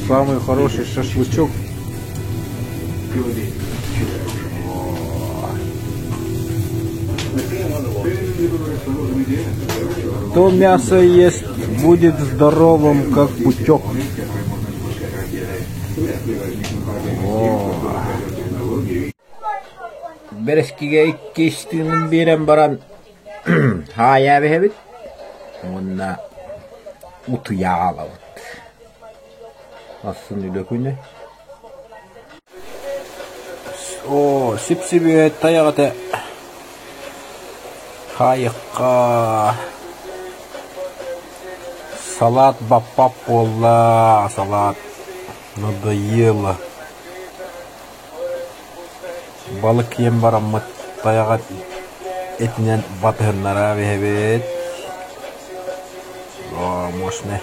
Самый хороший шашлычок. Кто мясо ест, будет здоровым, как пучок. Берескиге иккиштигин берен баран хая бебит. Онна уту яалабыт. Асын үлөкүнө. О, сипсибе таягата. Хайыкка. Салат баппап болла, салат. Надоело. Balık yem var ama dayağı etinen batırlara ve evet. Mosne.